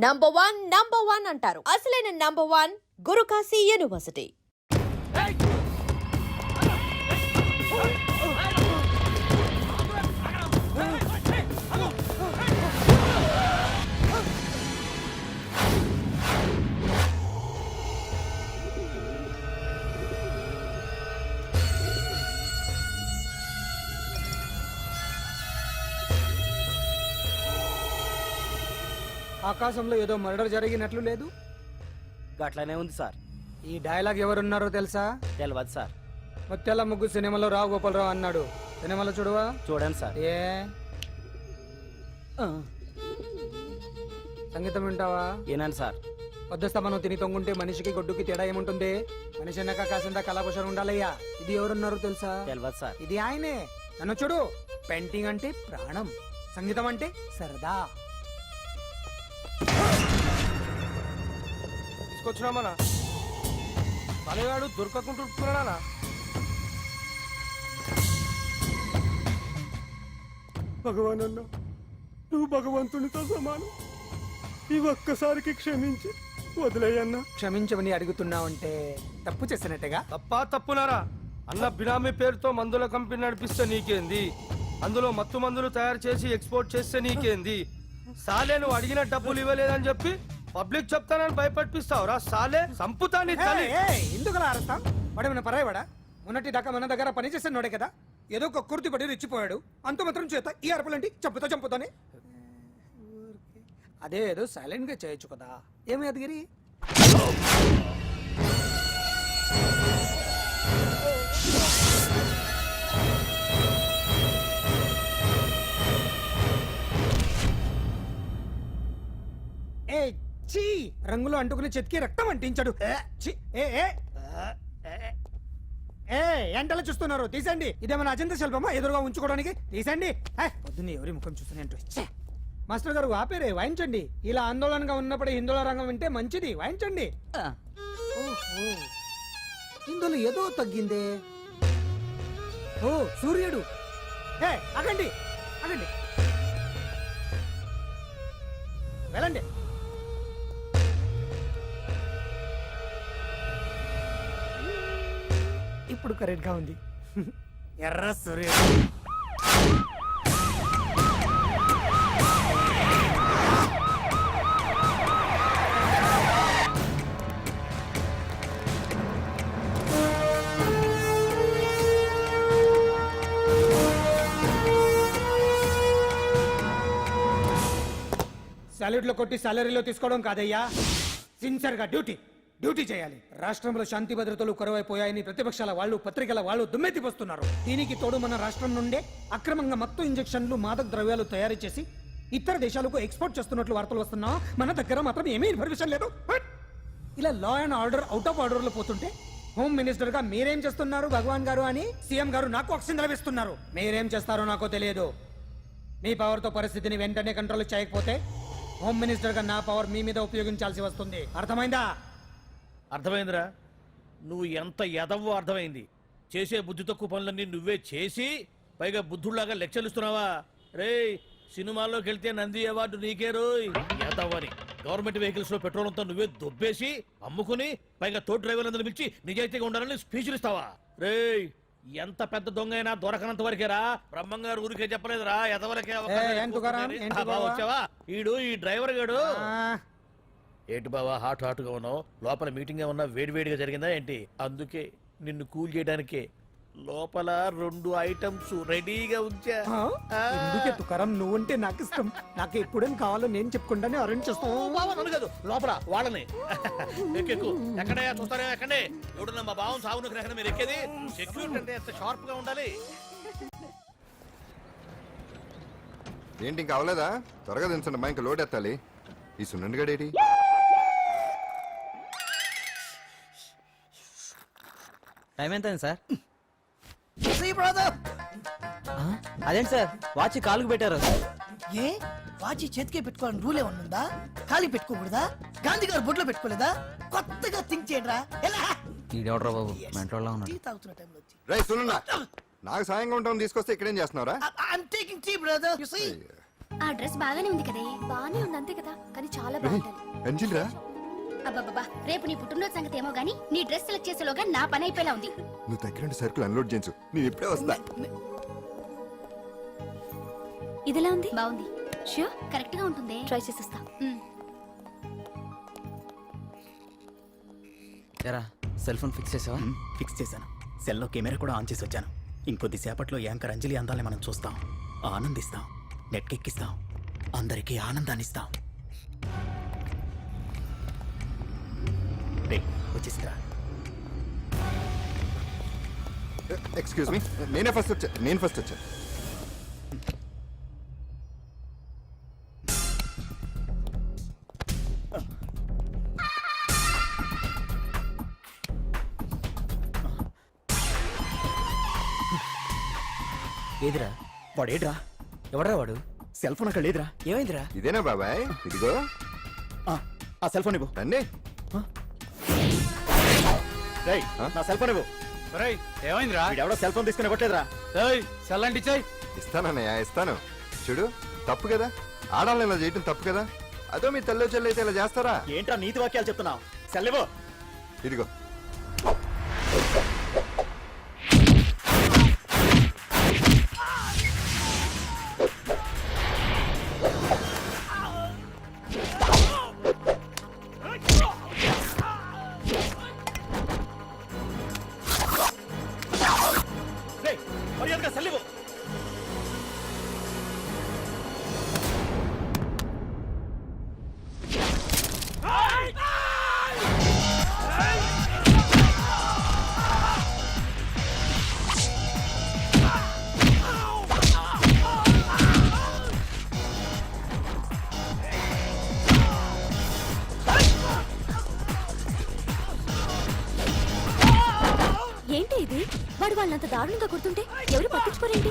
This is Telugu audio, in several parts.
నంబర్ వన్ అంటారు. అసలైన నంబర్ వన్ గురుకాశీ యూనివర్సిటీ. ఆకాశంలో ఏదో మర్డర్ జరిగినట్లు లేదు. గట్లనే ఉంది సార్. ఈ డైలాగ్ ఎవరున్నారో తెలుసా? తెలియదు సార్. ముత్యాల ముగ్గు సినిమాలో రావు గోపాలరావు అన్నాడు. సినిమాలో చూడవా? చూడండి సార్. ఏ సంగీతం వింటావా? ఏనండి సార్. వద్దస్తా మనం తిని తొంగుంటే మనిషికి గొడ్డుకి తేడా ఏముంటుంది? మనిషి అన్నాక కాసింత కళాభూషణం ఉండాలయ్యా. ఇది ఎవరున్నారో తెలుసా? తెలియదు సార్. ఇది ఆయనే. నన్ను చూడు. పెయింటింగ్ అంటే ప్రాణం, సంగీతం అంటే సరదా. తీసుకొచ్చినామనా పనివాడు దొరకకుంటున్నానా? భగవాన్ అన్న, నువ్వు భగవంతునితో సమానం. ఈ ఒక్కసారికి క్షమించి వదిలేయన్నా. క్షమించమని అడుగుతున్నావంటే తప్పు చేసినట్టుగా. తప్పునారా అన్న బినామీ పేరుతో మందుల కంపెనీ నడిపిస్తే నీకేంది? అందులో మత్తు మందులు తయారు చేసి ఎక్స్పోర్ట్ చేస్తే నీకేంది? సాలే నువ్వు అడిగిన డబ్బులు ఇవ్వలేదని చెప్పి పబ్లిక్ చెప్తానని భయపడిపిస్తావురా? సాలే సంపుతా నీ తల్లి. ఎందుకు అరుస్తాం? వాడేమైనా పరాయవాడా? మొన్నటి దాకా మన దగ్గర పని చేసినోడే కదా. ఏదో ఒక కుర్తి పడి రెచ్చిపోయాడు. అంత మాత్రం చేత ఈ అరపులంటి చంపుతానే. అదే ఏదో సైలెంట్ గా చేయొచ్చు కదా. ఏమి అదిగిరి? రంగులో అంటుకుని చెతికి రక్తం అంటించాడు. ఎంటలో చూస్తున్నారు, తీసండి. ఇదేమన్నా అజంత శిల్పమా ఎదురుగా ఉంచుకోవడానికి? తీసండి. పొద్దున్న ఎవరి ముఖం చూస్తున్నట్టు. మాస్టర్ గారు ఆపేరే, వాయించండి. ఇలా ఆందోళనగా ఉన్నప్పుడు హిందువుల రంగం వింటే మంచిది, వాయించండి. ఇందులో ఏదో తగ్గిందే. ఓ సూర్యుడు. ఆగండి ఆగండి, వెళ్ళండి. ఇప్పుడు కరెక్ట్ గా ఉంది. ఎర్ర సూర్యుడు. సాలరీలో కొట్టి సాలరీలో తీసుకోవడం కాదయ్యా, సిన్సియర్ గా డ్యూటీ చేయాలి. రాష్ట్రంలో శాంతి భద్రతలు కరువైపోయాయని ప్రతిపక్షాల వాళ్ళు, పత్రికల వాళ్ళు దుమ్మెత్తిపోస్తున్నారు. దీనికి తోడు మన రాష్ట్రం నుండే అక్రమంగా మత్తు ఇంజెక్షన్లు, మాదక ద్రవ్యాలు తయారు చేసి ఇతర దేశాలకు ఎక్స్పోర్ట్ చేస్తున్నట్లు వార్తలు వస్తున్నా మన దగ్గర మాత్రం ఏమీ ఇన్ఫర్మేషన్ లేదు. ఇలా law and order out of order లో పోతుంటే హోమ్ మినిస్టర్ గా మీరేం చేస్తున్నారు భగవాన్ గారు అని సీఎం గారు నాకు ఆక్సిజన్ లభిస్తున్నారు. మీరేం చేస్తారో నాకు తెలియదు. మీ పవర్ తో పరిస్థితిని వెంటనే కంట్రోల్ చేయకపోతే హోమ్ మినిస్టర్ గా నా పవర్ మీ మీద ఉపయోగించాల్సి వస్తుంది. అర్థమైందా? అర్థమైందిరా. నువ్వు ఎంత ఎదవో అర్థమైంది. చేసే బుద్ధి తక్కువ పనులన్నీ నువ్వే చేసి పైగా బుద్ధుళ్లాగా లెక్చర్లు ఇస్తున్నావా? రే, సినిమాల్లోకి వెళ్తే నంది అవార్డు నీకే రోయ్. ఎదవని గవర్నమెంట్ వెహికల్స్ లో పెట్రోల్ అంతా నువ్వే దొబ్బేసి అమ్ముకుని పైగా తోటి డ్రైవర్లందరూ పిలిచి నిజాయితీగా ఉండాలని స్పీచ్లు ఇస్తావా? రే, ఎంత పెద్ద దొంగ అయినా దొరకనంత వరకేరా. బ్రహ్మంగారు ఊరికే చెప్పలేదురా, ఎదవరకే. వచ్చావా? ఈడు ఈ డ్రైవర్ గాడు. ఏంటి బావా హాట్గా ఉన్నావు? లోపల మీటింగ్ ఏమన్నా వేడివేడిగా జరిగిందా ఏంటి? అందుకే నిన్ను కూల్ చేయడానికే లోపల 2 ఐటమ్స్ రెడీగా ఉంచా. తుకారం, నువ్వుంటే నాకు ఇష్టం. నాకు ఎప్పుడేం కావాలో నేను చెప్పుకుంటానే అరేంజ్ చేస్తాను. కాదు, లోపల వాళ్ళని ఎక్కెక్కు. ఎక్కడయ్యా చూస్తారా? ఎక్కడే ఎవడన్నా మా బావం సాగును గ్రహణ మీరు ఎక్కేది? సెక్యూరిటీ అంటే ఎంత షార్ప్ గా ఉండాలి. ఏంటి ఇంకా అవలేదా? త్వరగా దించండి, మా ఇంకా లోడ్ ఎత్తాలి. ఈ సున్నండి గడేటి టైం ఎంత సార్? అదేంటి సార్ వాచ్ కాలుకు పెట్టారు? ఏ వాచి చేతికే పెట్టుకోవాలని రూల్ ఏమన్నా ఉందా? ఖాళీ పెట్టుకోకూడదా? గాంధీ గారు బొట్లో పెట్టుకోలేదా? కొత్తగా థింక్ చేయండిరా. బాబు మెంటోళ్ళ ఉన్నాడు. టీ తాగుతున్న టైంలో వచ్చి రై సునండా, నాకు సాయంగా ఉంటాం తీసుకొస్తే ఇక్కడేం చేస్తున్నారా? I'm taking tea, brother. You see? ఆ డ్రెస్ బాగానే ఉంది కదే. బానే ఉంది అంతే కదా కానీ చాలా రేయ్, బాగుంటుంది. అంజలి రా. అబ్బబ్బబ్బా, రేపు నీ పుట్టినరోజు సంగతి ఏమో గానీ నీ డ్రెస్ సెలెక్ట్ చేసేలోగా నా పని అయిపోయేలా ఉంది. నువ్వు దగ్గర సరుకులు అన్లోడ్ చేయించు, నేను ఇప్పుడే వస్తా. ఇదిలా ఉంది బాగుంది. ష్యూర్ కరెక్ట్ గా ఉంటుంది. ట్రై చేసేస్తా. ఎరా సెల్ ఫోన్ ఫిక్స్ చేసావా? ఫిక్స్ చేశాను. సెల్లో కెమెరా కూడా ఆన్ చేసి వచ్చాను. ఇంకొద్దిసేపట్లో యాంకర్ అంజలి అందాలని మనం చూస్తాం, ఆనందిస్తాం, నెట్కెక్కిస్తాం, అందరికీ ఆనందాన్ని ఇస్తాం. రే వచ్చేసిందా? ఎక్స్క్యూజ్ మీ, నేను ఫస్ట్ వచ్చా. ఏదిరా వాడేడ్రా? ఎవడరా వాడు? సెల్ ఫోన్ అక్కడ లేదురా. ఏమైందిరా? ఇదేనా బాబాయ్? ఇదిగో ఆ సెల్ ఫోన్ ఇవ్వు. రండి. రేయ్ నా సెల్ ఫోన్ ఇవ్వు. ఏమైందిరా? ఎవడో సెల్ ఫోన్ తీసుకుని ఇవ్వట్లేదురా. చల్లండి చెయ్. ఇస్తానన్నయ్య, ఇస్తాను. చూడు, తప్పు కదా, ఆడాలని ఇలా చేయటం తప్పు కదా. అదో మీ తల్లో చెల్లి అయితే ఇలా చేస్తారా? ఏంట్రా నీతి వాక్యాలు చెప్తున్నావు? సెల్ ఇవ్వు. ఇదిగో. రేయ్ మర్యాదగా సెల్ ఇవ్వు. ఏంటి ఇది? వాడు వాళ్ళంత దారుణంగా కొడుతుంటే ఎవరు పట్టించుకోరేంటి?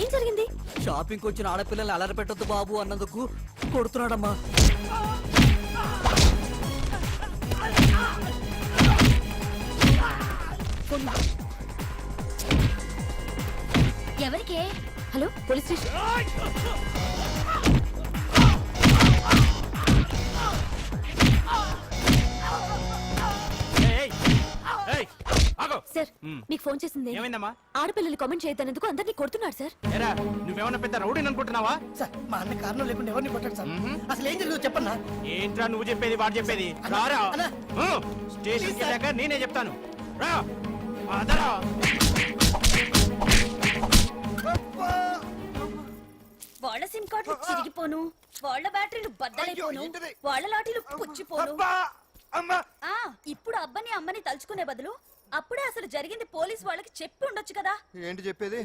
ఏం జరిగింది? షాపింగ్ వచ్చిన ఆడపిల్లల్ని అలర పెట్టొద్దు బాబు అన్నందుకు కొడుతున్నాడమ్మా. ఎవరికే? Hello police station. సార్ మీకు ఫోన్ చేసింది ఏమైందమ్మా? ఆడపిల్లలు కామెంట్ చేయొద్దనేందుకు అందరినీ కొడుతున్నాడు సార్. ఏరా నువ్వేమన్నా పెద్ద రౌడీని అనుకుంటున్నావా? సార్ మా అన్న కారణం లేకుండా ఎవరిని కొట్టాడు సార్? అసలు ఏం జరిగిందో చెప్పన్నా. ఏంట్రా నువ్వు చెప్పేది వాడు చెప్పేది? రారా అన్నా. స్టేషన్కి వెళ్ళాక నేనే చెప్తాను. రా అదరా. వాళ్ళ సిమ్ కార్డులు చిరిగిపోను, వాళ్ళ బ్యాటరీలు బద్దలైపోను, వాళ్ళ లాఠీలు పుచ్చిపోను. ఆ ఇప్పుడు అబ్బని అమ్మని తలుచుకునే బదులు అప్పుడే అసలు జరిగింది పోలీస్ వాళ్ళకి చెప్పి ఉండొచ్చు కదా. ఏంటి చెప్పేది?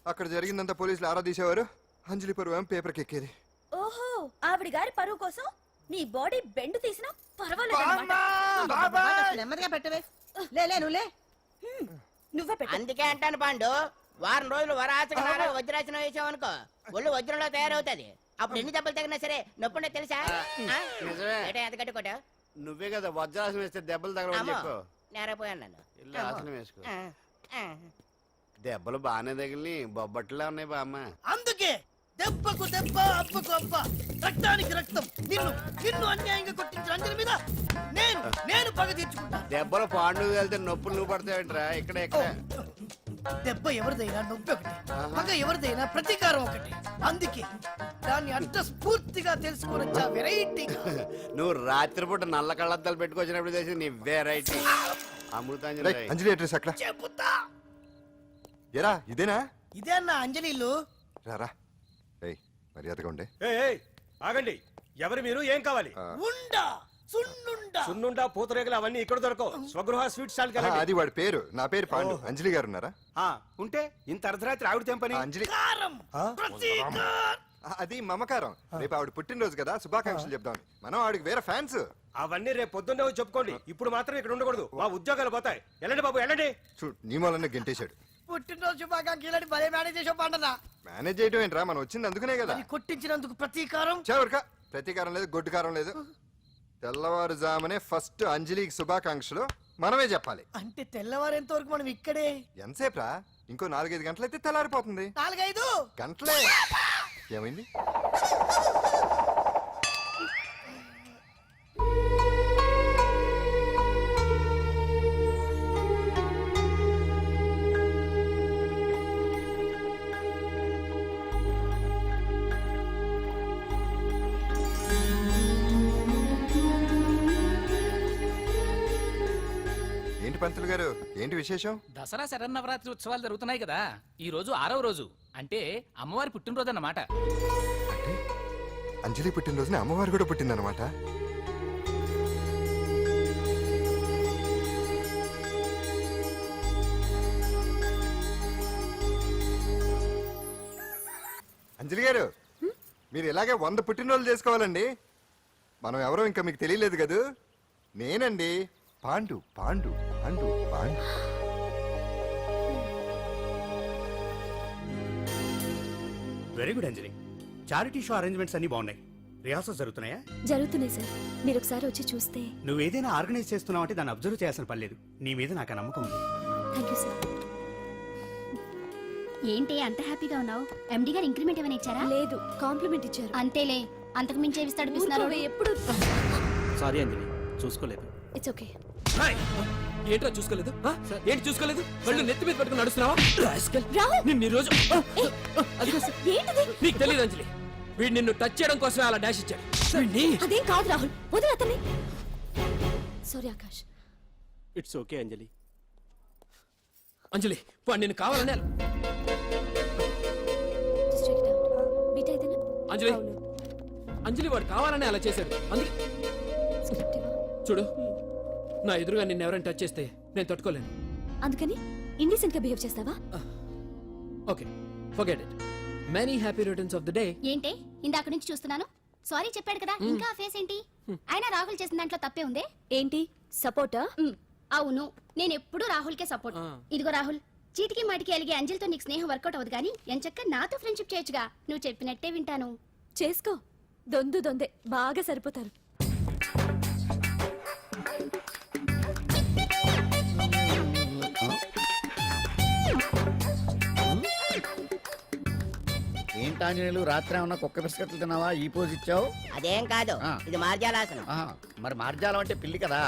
అక్కడ జరిగిందంతా పోలీసులు ఆరా తీసేవారు, అంజలి పరువు పేపర్కి ఎక్కేది. ఓహో, ఆవిడ గారి పరువు కోసం నీ బాడీ బెండ్ తీసినా పర్వాలేదు. నెమ్మదిగా పెట్టవే. లే నువ్వులే. నువ్వే పెట్టు. అందుకే అంటాను పాండు, వారం రోజులు వరాచకనాలు వజ్రాసనం వేసావనుకో ఒళ్ళు వజ్రంలో తయారవుతుంది. అప్పుడు ఎన్ని దెబ్బలు తగినా సరే నొప్పుండే తెలుసా? ఏటా ఎంత కట్టుకోట? నువ్వే కదా వజ్రాసనం వేస్తే దెబ్బలు తగలవని చెప్పు. నేరపోయాను నన్ను. ఇల్లు ఆసనం వేసుకో. ఆ, ఆ. దెబ్బలు బాగానే తగిలి బొబ్బట్లా ఉన్నాయి బామ్మ. అందుకే దెబ్బకు దెబ్బ, అబ్బకు అబ్బ, రక్తానికి రక్తం. నిన్ను అన్యాయంగా కొట్టించిన అంజలి మీద నేను పగ తీర్చుకుంటా. దెబ్బలు పాండు వెళ్తే నొప్పులు నువ్వు పడతాయంట్రా. ఇక్కడ ఇక్కడ దెబ్బ ఎవరిదైనా నొప్పి ఒకటి, పగ ఎవరిదైనా ప్రతీకారం ఒకటి. అందుకే దాన్ని అడ్రస్ పూర్తిగా తెలుసుకోవచ్చా వెరైటీ. నువ్వు రాత్రిపూట నల్ల కళ్ళద్దాలు పెట్టుకొచ్చినప్పుడు చేసి నీ వెరైటీ అమృతాంజలి. రేయ్, అంజలి అడ్రస్ అక్కడ. చెబుతా. ఎరా ఇదేనా? ఇదే అన్న అంజలి ఇల్లు. రారా. రేయ్ మర్యాదగా ఉండే. ఆగండి, ఎవరు మీరు? ఏం కావాలి? ఉండా సున్నుండా. సున్నుండా, పూతరేగలు అవన్నీ ఇక్కడ దొరకవు. స్వగృహ స్వీట్ స్టాల్ ఆ, అది వాడి పేరు. నా పేరు పాండు. అంజలి గారు ఉన్నారా? ఉంటే ఇంత అర్ధరాత్రి ఆవిడ తెంపని. ఆ, అంజలి కారం ప్రతీకారం. అది మమకారం. రేపు ఆవిడ పుట్టినరోజు కదా, శుభాకాంక్షలు చెప్దామని. మనం ఆవిడకి వేరే ఫ్యాన్స్. అవన్నీ రేపు పొద్దున్నే వచ్చి చెప్పుకోండి. ఇప్పుడు మాత్రం ఇక్కడ ఉండకూడదు, మా ఉద్యోగాలు పోతాయి. వెళ్ళండి బాబు వెళ్ళండి. చూడు, నీ మూలనే గెంటేశాడు. పుట్టినరోజు శుభాకాంక్షలని భలే మేనేజ్ చేసావు పండనా. మేనేజ్ చేయడం ఏంట్రా, మనం వచ్చింది అందుకునే కదా. అది కొట్టించినందుకు ప్రతీకారం. చెవరికా ప్రతీకారం లేదు, గొడ్డుకారం లేదు. తెల్లవారుజామునే ఫస్ట్ అంజలికి శుభాకాంక్షలు మనమే చెప్పాలి. అంటే తెల్లవారేంత వరకు మనం ఇక్కడే. ఎంతసేపురా? ఇంకో 4-5 గంటలైతే తెల్లారిపోతుంది. 4-5 గంటలే. ఏమైంది? ఏంటి పంతులు గారు, ఏంటి విశేషం? దసరా శరన్నవరాత్రి ఉత్సవాలు జరుగుతున్నాయి కదా, ఈ రోజు 6వ రోజు, అంటే అమ్మవారి పుట్టినరోజు అన్నమాట. అంటే అంజలి పుట్టినరోజున అమ్మవారు కూడా పుట్టిందనమాట. అంజలి గారు, మీరు ఇలాగే 100 పుట్టినరోజులు చేసుకోవాలండి. మనం ఎవరో ఇంకా మీకు తెలియలేదు కదూ. నేనండి, పాండు పాండు పాండు పాండు. వెరీ గుడ్ అంజలి. చారిటీ షో అరేంజ్మెంట్స్ అన్ని బాగున్నాయి. రిహార్సల్స్ జరుగుతున్నాయా? జరుగుతున్నాయి సార్, మీరు ఒకసారి వచ్చి చూస్తే. నువ్వు ఏదైనా ఆర్గనైజ్ చేస్తున్నావు అంటే దాన్ని అబ్జర్వ్ చేయాల్సిన పని లేదు. నీ మీద నాకు ఆ నమ్మకం ఉంది. Thank you sir. ఏంటి అంత హ్యాపీగా ఉన్నావు? ఎండి గారు ఇంక్రిమెంట్ ఏమైనా ఇచ్చారా? లేదు, కాంప్లిమెంట్ ఇచ్చారు. అంతేలే, అంతకు మించి ఏవిస్తాడు ఊరుకోవే, ఎప్పుడు. సారీ అంజలి, చూసుకోలేదు. It's okay. ఏంట్రా చూసుకోలేదు? ఏంటి చూసుకోలేదు? కళ్ళు నెత్తి మీద పెట్టుకుని నడుస్తున్నావా? రాహుల్! నిన్ను ఈ రోజు ఏంటిది? నీకు తెలియదు అంజలి, వీడు నిన్ను టచ్ చేయడం కోసమే అలా డాష్ ఇచ్చాడు. అదేం కాదు రాహుల్, వదిలే అతన్ని. సారీ ఆకాష్. ఇట్స్ ఓకే అంజలి. అంజలి, వాడు నిన్ను కావాలనే Just check it out. Beat అయితేనా? అంజలి, అవును. అంజలి వాడు కావాలనే అలా చేశాడు. అందుకే Script ఇవ్వా? చూడు, నా ఎదురుగా నిన్ను ఎవరైనా టచ్ చేస్తే నేను తట్టుకోలేను. అందుకని ఇండిసెంట్ గా బిహేవ్ చేస్తావా? Okay, forget it. Many happy returns of the day. ఏంటి ఇందాక నుంచి చూస్తున్నాను? సారీ చెప్పాడు కదా, ఇంకా ఫేస్ ఏంటి? అయినా రాహుల్ చేసిన దాంట్లో తప్పే ఉందే. ఏంటి సపోర్టా? అవును, నేను ఎప్పుడు రాహుల్ కే సపోర్ట్. ఇదిగో రాహుల్, చీటికి మాటికి అలిగే అంజలితో నీకు స్నేహం వర్కౌట్ అవ్వదు కానీ ఎంచక్క నాతో ఫ్రెండ్షిప్ చేయొచ్చుగా. నువ్వు చెప్పినట్టే వింటాను. చేసుకో, దొందే బాగా సరిపోతారు. ఏంటాంజనేయులు, రాత్రి ఏమన్నా కుక్క బిస్కెట్లు తిన్నావా? ఈ పోజ్ ఇచ్చావు. అదేం కాదు, ఇది మార్జాలాసనం. మరి మార్జాలం అంటే పిల్లి కదా,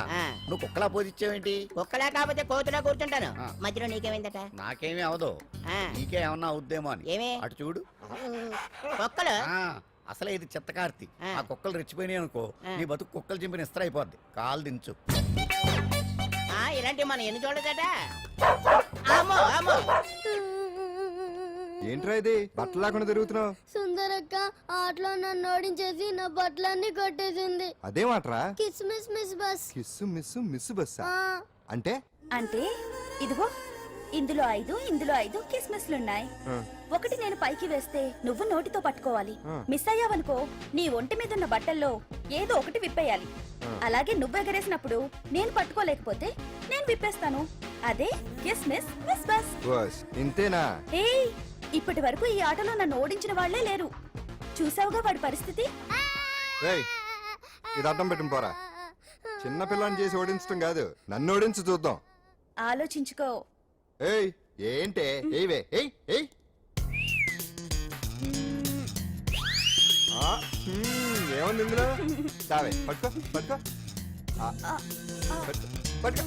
నువ్వు కుక్కలా పోజ్ ఇచ్చావేంటి? కుక్కలా కాకపోతే కోతులా కూర్చుంటాను. మధ్యలో నీకేమైందట? నాకేమీ అవదు, నీకే ఏమన్నా అవుద్దేమో అని. ఏమి? అటు చూడు. కుక్కలు అసలే ఇది చిత్తకార్తి. ఆ కుక్కలు రెచ్చిపోయినాయి అనుకో, నీ బతుకు కుక్కలు చింపిన ఇస్త్ర అయిపోద్ది. కాలు దించు. ఇలాంటివి మనం ఎన్ని చూడదట. అమ్మో అమ్మో, ఏంట్రా ఇది బట్టలు లేకుండా తిరుగుతున్నావు? సుందరక్క ఆటలో నన్ను ఓడించేసి నా బట్టలన్నీ కొట్టేసింది. అదేమాట్రా? Kiss miss miss bus. Kiss miss miss బస్సా అంటే? అంటే ఇదిగో ఇందులో 5 ఇందులో 5 కిస్మిస్లున్నాయి. ఒకటి నేను పైకి వేస్తే నువ్వు నోటితో పట్టుకోవాలి. మిస్ అయ్యావనుకో నీ ఒంటి మీద ఉన్న బట్టల్లో ఏదో ఒకటి విప్పేయాలి. అలాగే నువ్వు ఎగరేసినప్పుడు నేను పట్టుకోలేకపోతే నేను విప్పేస్తాను. అదే కిస్మిస్ మిస్ బస్. బస్ ఇంతేనా? ఏయ్, ఇప్పటి వరకు ఈ ఆటలో నన్ను ఓడించిన వాళ్లే లేరు. చూసావుగా వాడి పరిస్థితి. రేయ్, ఇది అర్థం పెట్టుకుని పోరా. చిన్న పిల్లని చేసి ఓడించడం కాదు, నన్ను ఓడించి చూద్దాం. ఆలోచించుకో. ఏయ్ ఏంటే? ఏవే ఏయ్ ఏయ్. ఏముంది ఇందులో? దావే పట్టుకో పట్టుకో పట్టుకో పట్టుకో.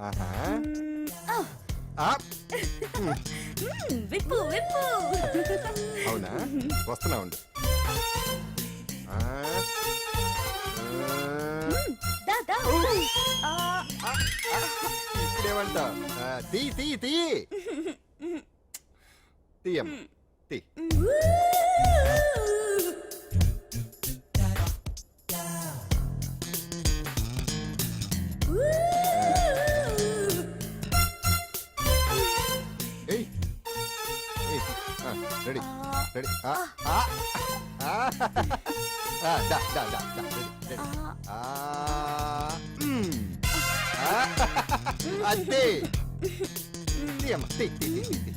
ఆహా. విప్పు విప్పు. అవునా, వస్తున్నా ఉండు. ఇప్పుడేమంటా? తీ తీ తీ తీయమ్మ తీ. ఏయ్ ఏయ్, రెడీ రెడీ. దా దా దా దా రెడీ రెడీ. అదే తీయమ్మ తీ తీ తీ తీ.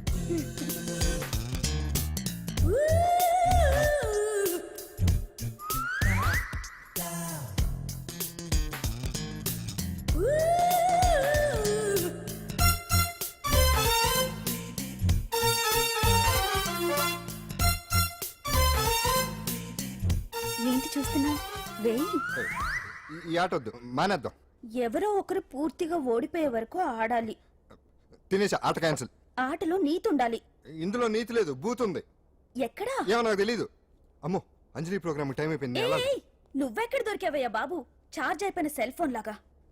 చూస్తున్నావు వేయి. ఈ ఆట వద్దు మానేద్దాం. ఎవరో ఒకరు పూర్తిగా ఓడిపోయే వరకు ఆడాలి. తినేసా ఆట క్యాన్సిల్. ఆటలో నీతుండాలి. ఇందులో నీతి లేదు, బూత్ ఉంది. ఎక్కడా? ఏమో నాకు తెలీదు. అమ్మో, అంజలి ప్రోగ్రామ్ టైం అయిపోయింది. ఏయ్, నువ్వెక్కడ దొరికావయ్యా బాబు? చార్జ్ అయిపోయిన సెల్ ఫోన్ లాగా.